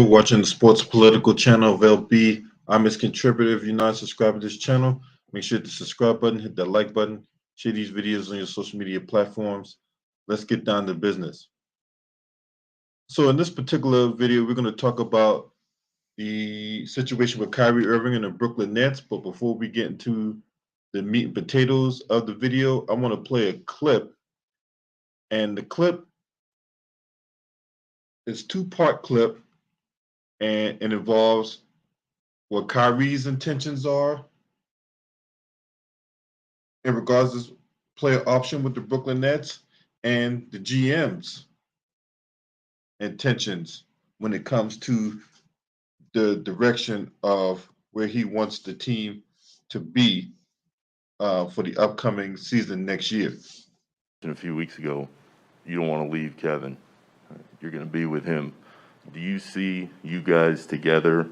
watching the Sports Political channel of LB. I'm his contributor. If you're not subscribed to this channel, make sure to hit the subscribe button, hit that like button, share these videos on your social media platforms. Let's get down to business. So in this particular video, we're going to talk about the situation with Kyrie Irving and the Brooklyn Nets. But before we get into the meat and potatoes of the video, I want to play a clip. And the clip is a two-part clip, and it involves what Kyrie's intentions are in regards to player option with the Brooklyn Nets and the GM's intentions when it comes to the direction of where he wants the team to be for the upcoming season next year. A few weeks ago, you don't want to leave Kevin. You're going to be with him. Do you see you guys together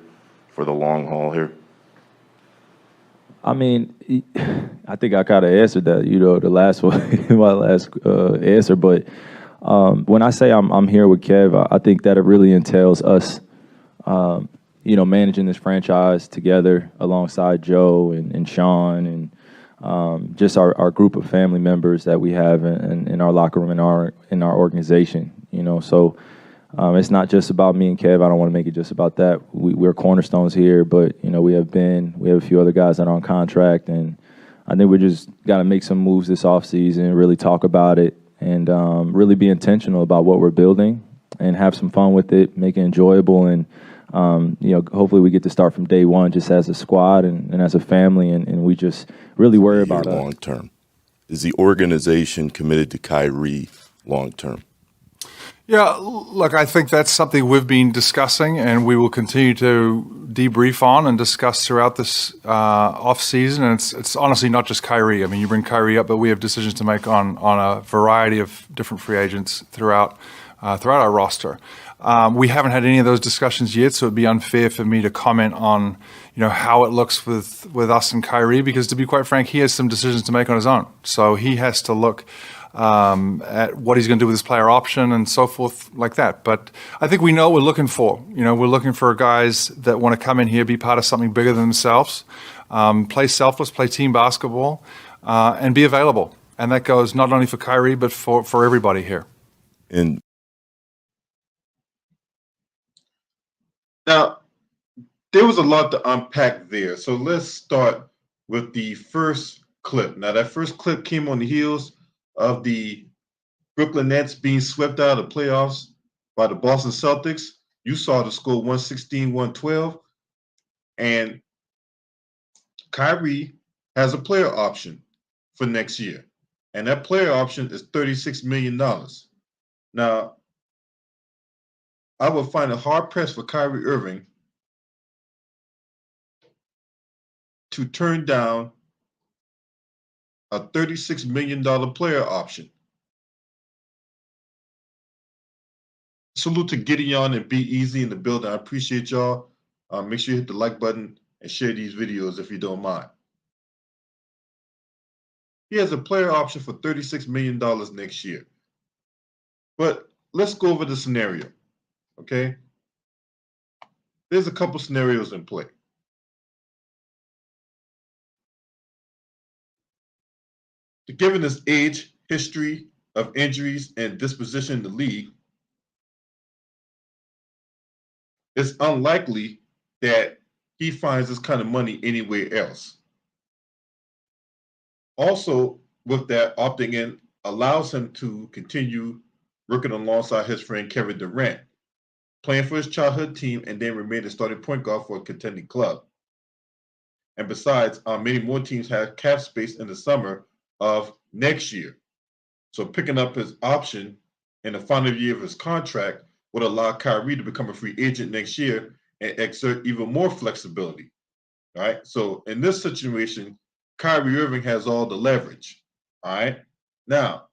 for the long haul here? I mean, I think I kind of answered that, the last one, my last answer. But when I say I'm here with Kev, I think that it really entails us, managing this franchise together alongside Joe and Sean and just our group of family members that we have in our locker room, in our organization. So it's not just about me and Kev. I don't want to make it just about that. We're cornerstones here, but we have a few other guys that are on contract, and I think we just got to make some moves this offseason, really talk about it, and really be intentional about what we're building and have some fun with it, make it enjoyable, and hopefully we get to start from day one just as a squad and as a family, and we just really worry about long term. Is the organization committed to Kyrie long term? Yeah, look, I think that's something we've been discussing, and we will continue to debrief on and discuss throughout this off season. And it's honestly not just Kyrie. I mean, you bring Kyrie up, but we have decisions to make on a variety of different free agents throughout our roster. We haven't had any of those discussions yet, so it'd be unfair for me to comment on how it looks with us and Kyrie, because to be quite frank, he has some decisions to make on his own. So he has to look at what he's going to do with his player option and so forth like that. But I think we know what we're looking for. We're looking for guys that want to come in here, be part of something bigger than themselves, play selfless, play team basketball, and be available. And that goes not only for Kyrie, but for everybody here. And now, there was a lot to unpack there. So let's start with the first clip. Now, that first clip came on the heels of the Brooklyn Nets being swept out of the playoffs by the Boston Celtics. You saw the score 116-112. And Kyrie has a player option for next year. And that player option is $36 million. Now, I would find it hard-pressed for Kyrie Irving to turn down a $36 million player option. Salute to Gideon and Be Easy in the building. I appreciate y'all. Make sure you hit the like button and share these videos if you don't mind. He has a player option for $36 million next year. But let's go over the scenario, okay? There's a couple scenarios in play. Given his age, history of injuries, and disposition in the league, it's unlikely that he finds this kind of money anywhere else. Also, with that, opting in allows him to continue working alongside his friend Kevin Durant, playing for his childhood team, and then remain a starting point guard for a contending club. And besides, many more teams have cap space in the summer of next year. So picking up his option in the final year of his contract would allow Kyrie to become a free agent next year and exert even more flexibility. All right. So in this situation, Kyrie Irving has all the leverage. All right. Now,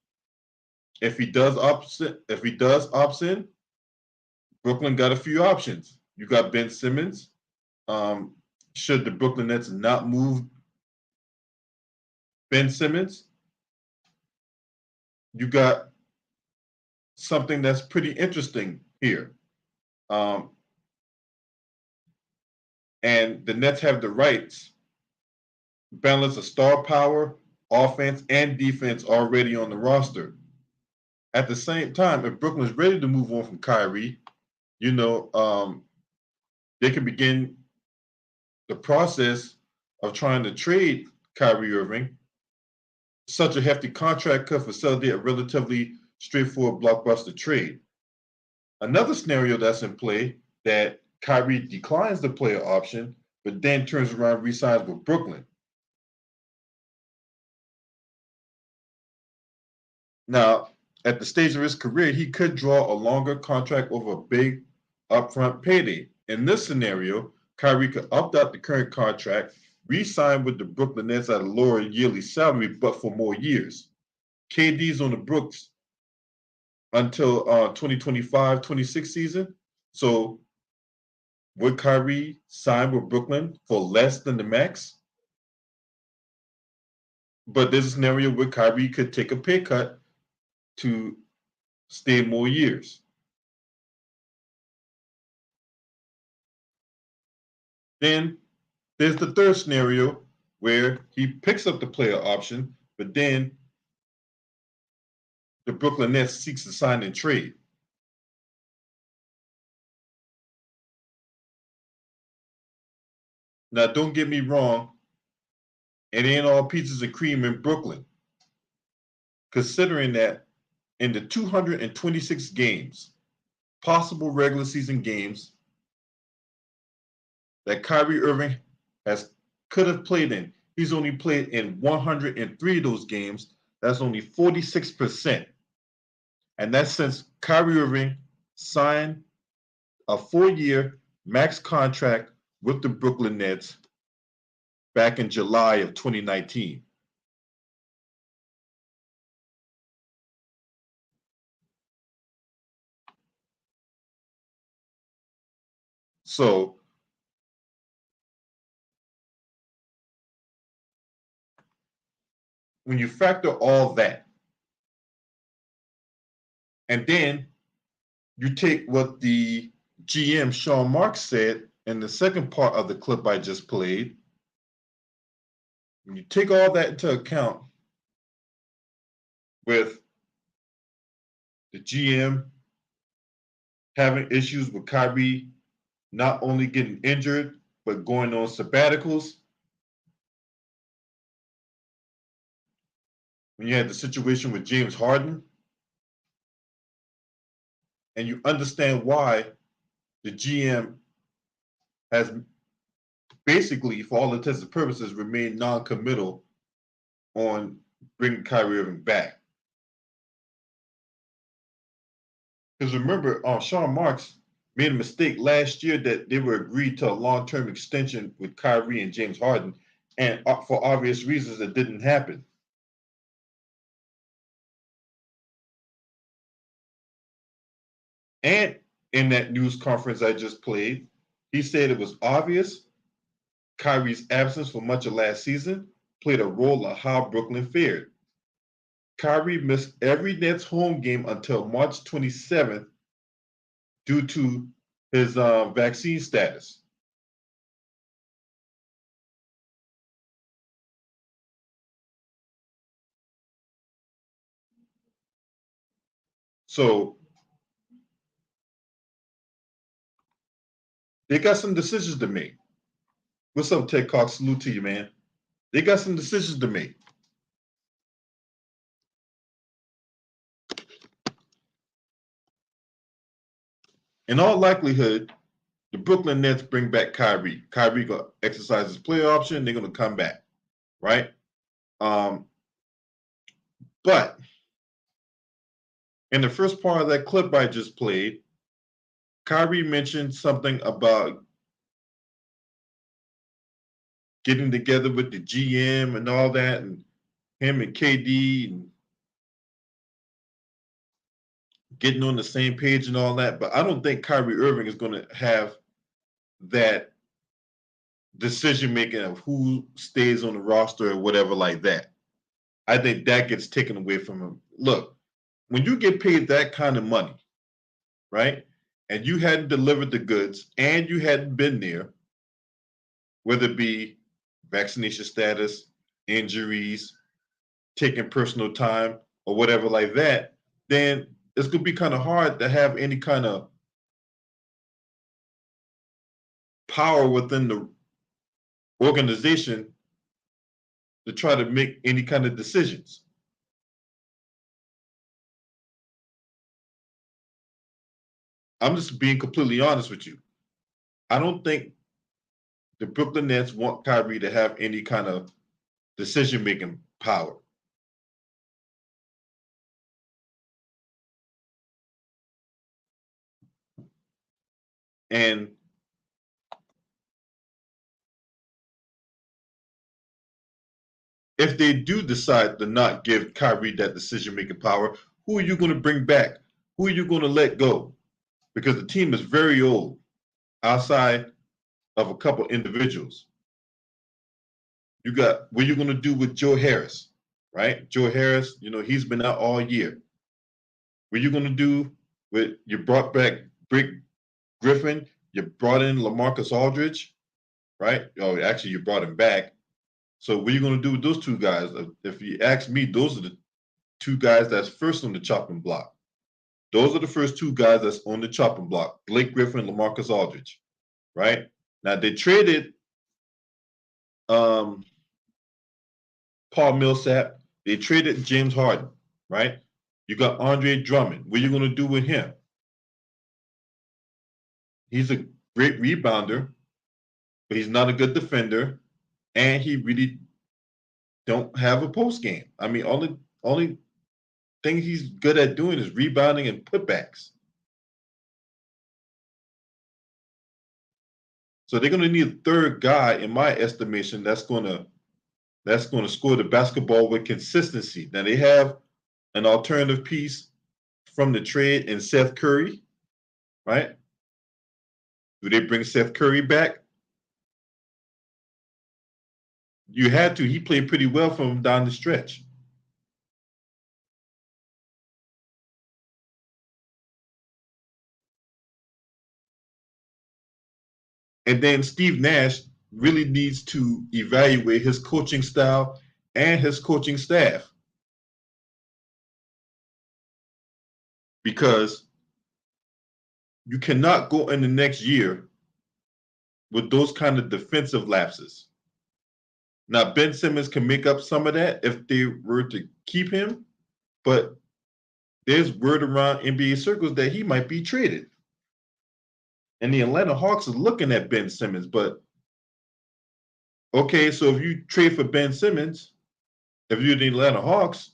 if he does opt in, Brooklyn got a few options. You got Ben Simmons. Should the Brooklyn Nets not move Ben Simmons, you got something that's pretty interesting here. and the Nets have the rights, balance of star power, offense, and defense already on the roster. At the same time, if Brooklyn's ready to move on from Kyrie, they can begin the process of trying to trade Kyrie Irving. Such a hefty contract could facilitate a relatively straightforward blockbuster trade. Another scenario that's in play that Kyrie declines the player option, but then turns around and re-signs with Brooklyn. Now, at the stage of his career, he could draw a longer contract over a big upfront payday. In this scenario, Kyrie could opt out the current contract, re-sign with the Brooklyn Nets at a lower yearly salary, but for more years. KD's on the books until 2025-26 season. So would Kyrie sign with Brooklyn for less than the max? But there's a scenario where Kyrie could take a pay cut to stay more years. Then there's the third scenario where he picks up the player option, but then the Brooklyn Nets seeks to sign and trade. Now, don't get me wrong, it ain't all peaches and cream in Brooklyn, considering that in the 226 games, possible regular season games that Kyrie Irving could have played in, he's only played in 103 of those games. That's only 46%. And that's since Kyrie Irving signed a 4-year max contract with the Brooklyn Nets back in July of 2019. So when you factor all that, and then you take what the GM Sean Marks said in the second part of the clip I just played, when you take all that into account with the GM having issues with Kyrie not only getting injured, but going on sabbaticals, when you had the situation with James Harden, and you understand why the GM has basically, for all intents and purposes, remained non-committal on bringing Kyrie Irving back. Because remember, Sean Marks made a mistake last year that they were agreed to a long-term extension with Kyrie and James Harden, and for obvious reasons, it didn't happen. And in that news conference I just played, he said it was obvious Kyrie's absence for much of last season played a role in how Brooklyn fared. Kyrie missed every Nets home game until March 27th due to his vaccine status. So they got some decisions to make. What's up, Ted Cox? Salute to you, man. They got some decisions to make. In all likelihood, the Brooklyn Nets bring back Kyrie. Kyrie gonna exercise his player option. They're gonna come back, right? But in the first part of that clip I just played, Kyrie mentioned something about getting together with the GM and all that, and him and KD and getting on the same page and all that. But I don't think Kyrie Irving is going to have that decision making of who stays on the roster or whatever like that. I think that gets taken away from him. Look, when you get paid that kind of money, right, and you hadn't delivered the goods and you hadn't been there, whether it be vaccination status, injuries, taking personal time, or whatever like that, then it's going to be kind of hard to have any kind of power within the organization to try to make any kind of decisions. I'm just being completely honest with you. I don't think the Brooklyn Nets want Kyrie to have any kind of decision-making power. And if they do decide to not give Kyrie that decision-making power, who are you going to bring back? Who are you going to let go? Because the team is very old, outside of a couple individuals. You got what you're going to do with Joe Harris, right? Joe Harris, he's been out all year. What are you going to do with, you brought back Brick Griffin, you brought in LaMarcus Aldridge, right? Oh, actually, you brought him back. So what are you going to do with those two guys? If you ask me, those are the two guys that's first on the chopping block. Those are the first two guys that's on the chopping block, Blake Griffin, LaMarcus Aldridge, right? Now, they traded Paul Millsap. They traded James Harden, right? You got Andre Drummond. What are you going to do with him? He's a great rebounder, but he's not a good defender, and he really don't have a post game. I mean, only thing he's good at doing is rebounding and putbacks. So they're going to need a third guy, in my estimation, that's going to score the basketball with consistency. Now they have an alternative piece from the trade in Seth Curry, right? Do they bring Seth Curry back? You had to. He played pretty well for him down the stretch. And then Steve Nash really needs to evaluate his coaching style and his coaching staff. Because you cannot go in the next year with those kind of defensive lapses. Now, Ben Simmons can make up some of that if they were to keep him, but there's word around NBA circles that he might be traded. And the Atlanta Hawks are looking at Ben Simmons, but okay, so if you trade for Ben Simmons, if you're the Atlanta Hawks,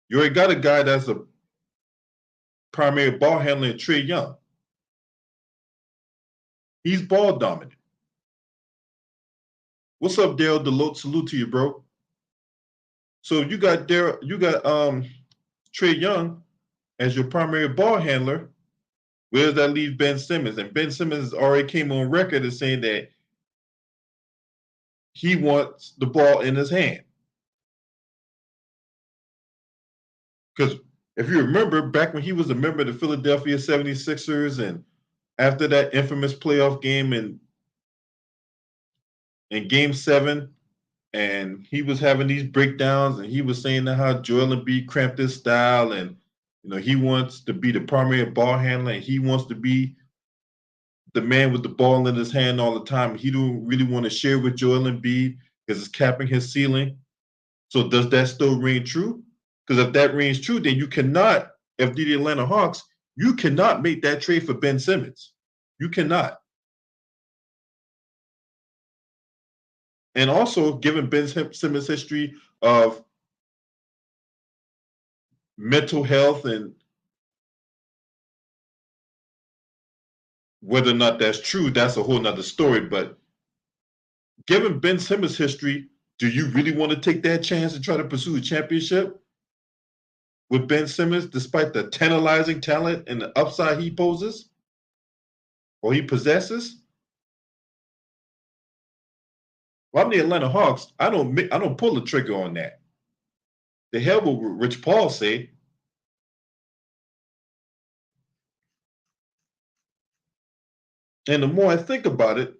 you already got a guy that's a primary ball handler in Trae Young. He's ball dominant. What's up, Daryl Delote? Salute to you, bro. So you got Trae Young as your primary ball handler. Where does that leave Ben Simmons? And Ben Simmons already came on record as saying that he wants the ball in his hand. Because if you remember, back when he was a member of the Philadelphia 76ers, and after that infamous playoff game in Game 7, and he was having these breakdowns, and he was saying how Joel Embiid cramped his style, and he wants to be the primary ball handler, and he wants to be the man with the ball in his hand all the time. He don't really want to share with Joel Embiid because it's capping his ceiling. So does that still ring true? Because if that rings true, then you cannot, if the Atlanta Hawks, you cannot make that trade for Ben Simmons. You cannot. And also, given Ben Simmons' history of mental health and whether or not that's true, that's a whole nother story. But given Ben Simmons' history, do you really want to take that chance and try to pursue a championship with Ben Simmons, despite the tantalizing talent and the upside he poses or he possesses? Well, I'm the Atlanta Hawks. I don't pull the trigger on that. The hell will Rich Paul say? And the more I think about it,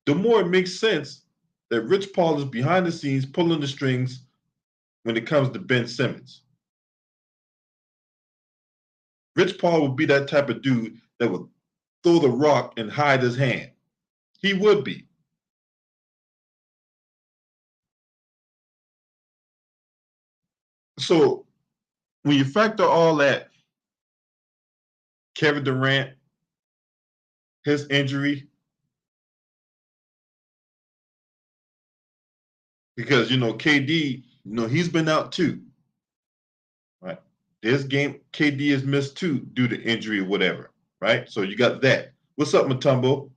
the more it makes sense that Rich Paul is behind the scenes pulling the strings when it comes to Ben Simmons. Rich Paul would be that type of dude that would throw the rock and hide his hand. He would be. So when you factor all that, Kevin Durant, his injury, because KD, he's been out too. Right? This game, KD is missed too due to injury or whatever. Right? So you got that. What's up, Matumbo?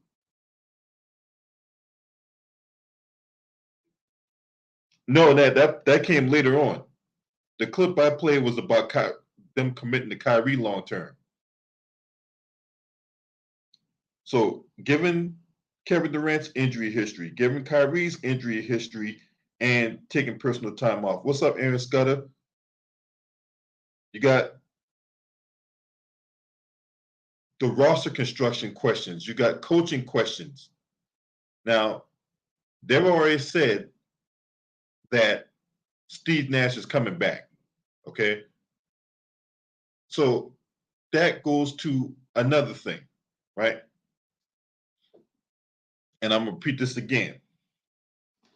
No, that came later on. The clip I played was about them committing to Kyrie long term. So, given Kevin Durant's injury history, given Kyrie's injury history, and taking personal time off. What's up, Aaron Scudder? You got the roster construction questions. You got coaching questions. Now, they've already said that Steve Nash is coming back. Okay. So that goes to another thing, right? And I'm gonna repeat this again.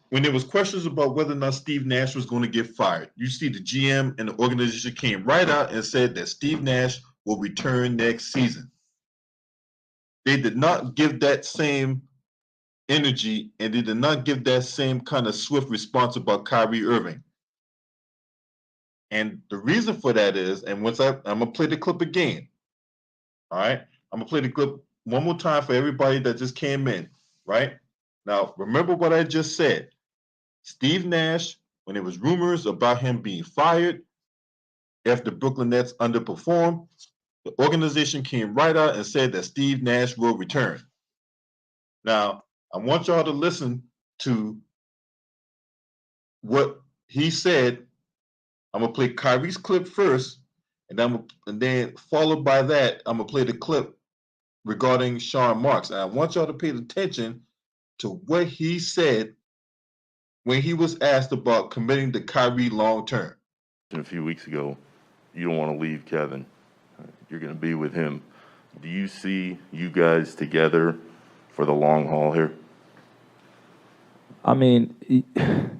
When there was questions about whether or not Steve Nash was going to get fired, you see the GM and the organization came right out and said that Steve Nash will return next season. They did not give that same energy and they did not give that same kind of swift response about Kyrie Irving. And the reason for that is, and once I'm gonna play the clip again. All right, I'm gonna play the clip one more time for everybody that just came in. Right now, remember what I just said. Steve Nash, when there was rumors about him being fired after Brooklyn Nets underperformed, the organization came right out and said that Steve Nash will return. Now, I want y'all to listen to what he said. I'm gonna play Kyrie's clip first, and then followed by that, I'm gonna play the clip regarding Sean Marks. And I want y'all to pay attention to what he said when he was asked about committing to Kyrie long term. A few weeks ago, you don't want to leave Kevin. You're going to be with him. Do you see you guys together for the long haul here? I mean,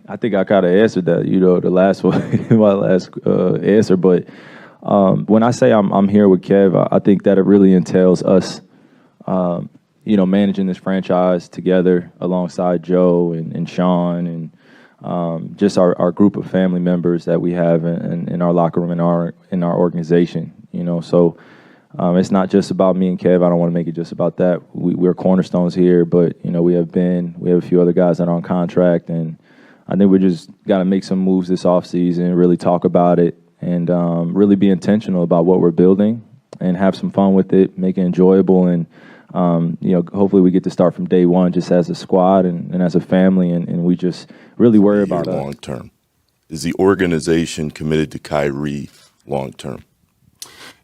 I think I kind of answered that, the last one, my last answer. But when I say I'm here with Kev, I think that it really entails us, managing this franchise together alongside Joe and Sean and just our group of family members that we have in our locker room, in our organization. So it's not just about me and Kev. I don't want to make it just about that. We're cornerstones here, but we have a few other guys that are on contract, and I think we just got to make some moves this offseason, really talk about it, and really be intentional about what we're building and have some fun with it, make it enjoyable, and hopefully we get to start from day one just as a squad and as a family, and we just really worry about us. Long term. Is the organization committed to Kyrie long term?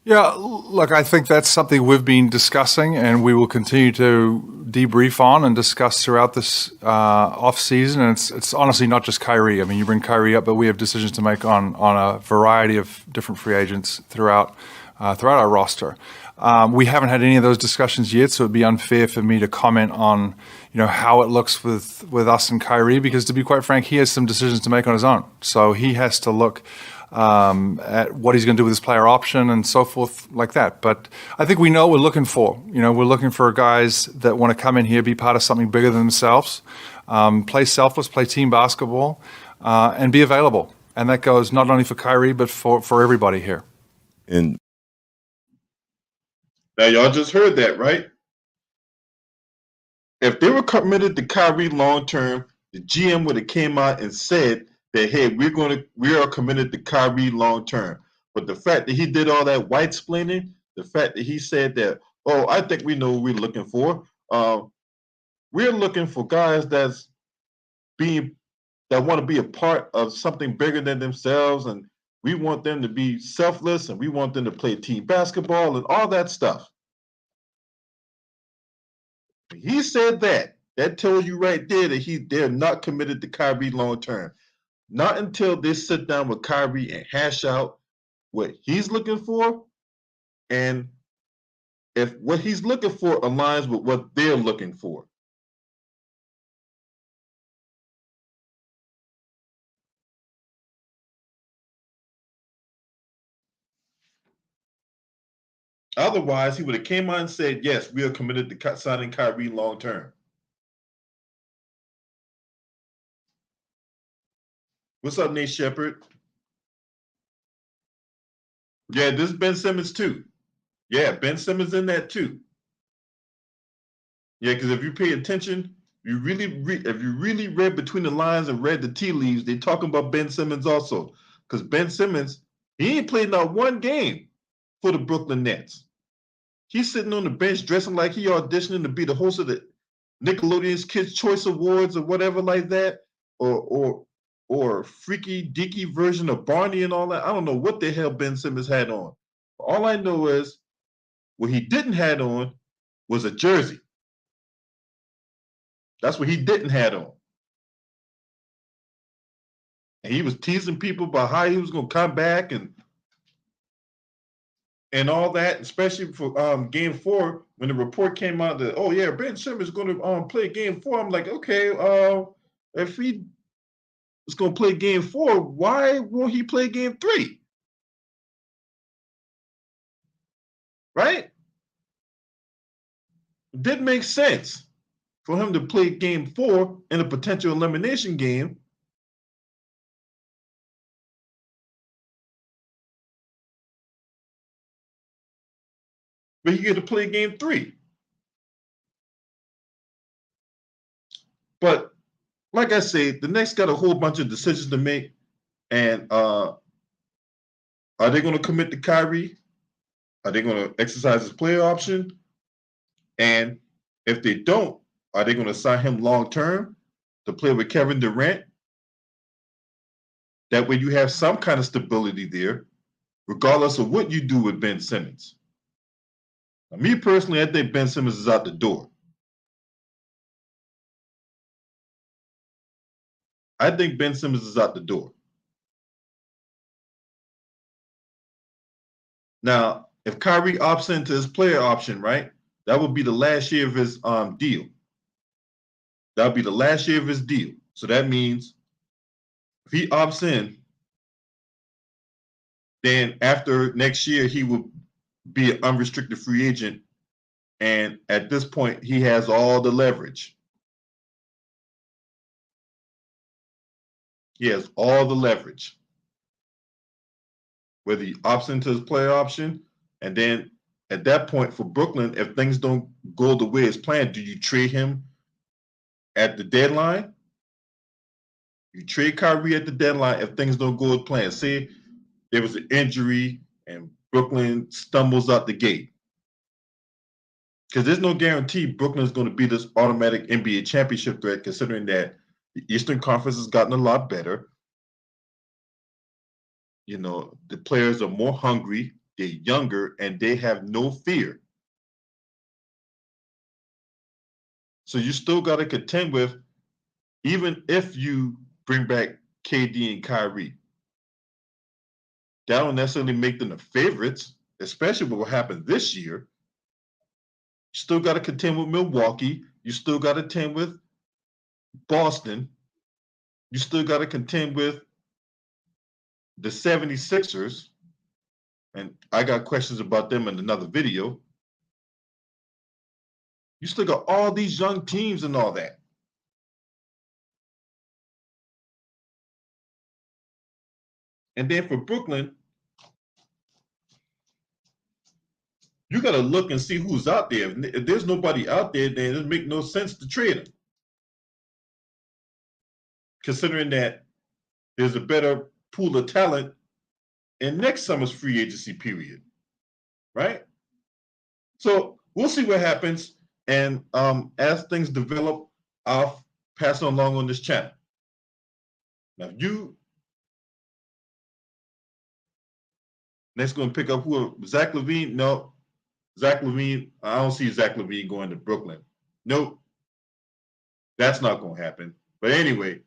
Yeah, look, I think that's something we've been discussing and we will continue to debrief on and discuss throughout this off-season. And it's honestly not just Kyrie. I mean, you bring Kyrie up, but we have decisions to make on a variety of different free agents throughout our roster. We haven't had any of those discussions yet, so it'd be unfair for me to comment on how it looks with us and Kyrie, because to be quite frank, he has some decisions to make on his own. So he has to look at what he's going to do with his player option and so forth like that. But I think we know what we're looking for. We're looking for guys that want to come in here, be part of something bigger than themselves, play selfless, play team basketball, and be available. And that goes not only for Kyrie, but for everybody here. And now y'all just heard that, right? If they were committed to Kyrie long term, the GM would have came out and said that, hey, we are committed to Kyrie long term. But the fact that he did all that white splaining, the fact that he said that, oh, I think we know what we're looking for. We're looking for guys that want to be a part of something bigger than themselves, and we want them to be selfless, and we want them to play team basketball and all that stuff. He said that. That tells you right there that they're not committed to Kyrie long term. Not until they sit down with Kyrie and hash out what he's looking for, and if what he's looking for aligns with what they're looking for. Otherwise, he would have came out and said, yes, we are committed to signing Kyrie long term. What's up, Nate Shepard? Yeah, this is Ben Simmons too. Yeah, Ben Simmons in that too. Yeah, because if you pay attention, if you really read between the lines and read the tea leaves, they're talking about Ben Simmons also. Because Ben Simmons, he ain't played not one game for the Brooklyn Nets. He's sitting on the bench dressing like he auditioning to be the host of the Nickelodeon's Kids Choice Awards or whatever like that, or freaky deaky version of Barney and all that. I don't know what the hell Ben Simmons had on. All I know is what he didn't have on was a jersey. That's what he didn't have on. And he was teasing people about how he was going to come back and all that, especially for Game 4 when the report came out that, oh yeah, Ben Simmons is going to play Game 4. I'm like, okay, if he is going to play Game 4, why won't he play Game 3? Right? It didn't make sense for him to play Game 4 in a potential elimination game. But he get to play Game 3. But like I say, the Knicks got a whole bunch of decisions to make. And are they going to commit to Kyrie? Are they going to exercise his player option? And if they don't, are they going to sign him long term to play with Kevin Durant? That way you have some kind of stability there, regardless of what you do with Ben Simmons. Now, me personally, I think Ben Simmons is out the door. I think Ben Simmons is out the door. Now, if Kyrie opts into his player option, right, that would be the last year of his deal. That would be the last year of his deal. So that means if he opts in, then after next year, he will be an unrestricted free agent. And at this point, he has all the leverage. He has all the leverage. Whether he opts into his player option, and then at that point for Brooklyn, if things don't go the way it's planned, do you trade him at the deadline? You trade Kyrie at the deadline if things don't go as planned. Say there was an injury and Brooklyn stumbles out the gate. Because there's no guarantee Brooklyn's going to be this automatic NBA championship threat, considering that the Eastern Conference has gotten a lot better. You know, the players are more hungry, they're younger, and they have no fear. So you still got to contend with, even if you bring back KD and Kyrie, that don't necessarily make them the favorites, especially with what happened this year. You still got to contend with Milwaukee. You still got to contend with Boston. You still got to contend with the 76ers. And I got questions about them in another video. You still got all these young teams and all that. And then for Brooklyn, you got to look and see who's out there. If there's nobody out there, then it doesn't make no sense to trade them. Considering that there's a better pool of talent in next summer's free agency period, right? So we'll see what happens. And as things develop, I'll pass it along on this channel. Now, next going to pick up Zach LaVine? No. Zach LaVine, I don't see Zach LaVine going to Brooklyn. Nope. That's not going to happen. But anyway,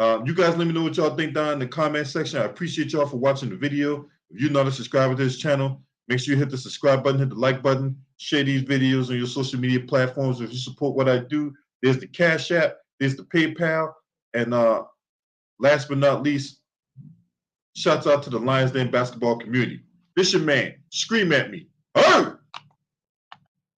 you guys let me know what y'all think down in the comment section. I appreciate y'all for watching the video. If you're not a subscriber to this channel, make sure you hit the subscribe button, hit the like button, share these videos on your social media platforms. If you support what I do, there's the Cash App, there's the PayPal, and last but not least, shouts out to the Lions Den basketball community. This your man. Scream at me. Hey!